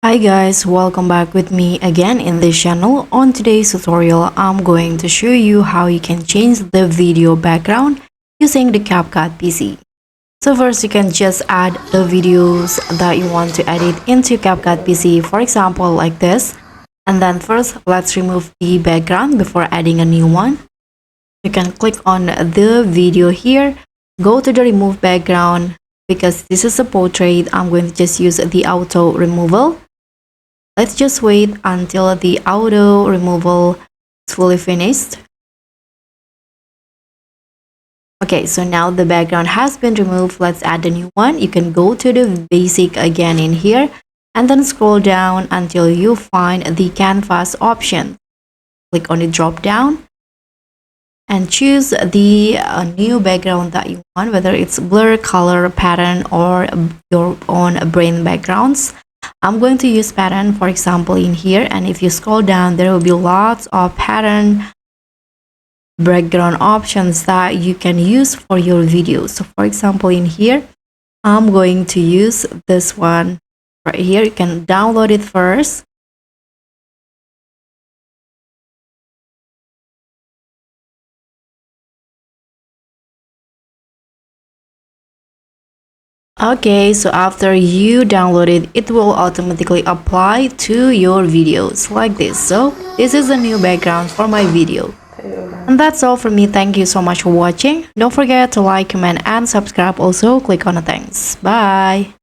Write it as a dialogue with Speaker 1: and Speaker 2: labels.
Speaker 1: Hi guys, welcome back with me again in this channel. On today's tutorial, I'm going to show you how you can change the video background using the CapCut PC. So first, you can just add the videos that you want to edit into CapCut PC, for example like this. And then first, let's remove the background before adding a new one. You can click on the video here, go to the remove background. Because this is a portrait, I'm going to just use the auto removal. Let's just wait until the auto removal is fully finished. Okay, so now the background has been removed. Let's add a new one. You can go to the basic again in here and then scroll down until you find the canvas option. Click on the drop down and choose the new background that you want, whether it's blur, color, pattern, or your own brain backgrounds. I'm going to use pattern, for example, in here, and if you scroll down, there will be lots of pattern background options that you can use for your videos. So for example, in here, I'm going to use this one right here. You can download it first. Okay, so after you download it, it will automatically apply to your videos like this. So this is a new background for my video. And that's all from me. Thank you so much for watching. Don't forget to like, comment, and subscribe. Also, click on the thanks. Bye.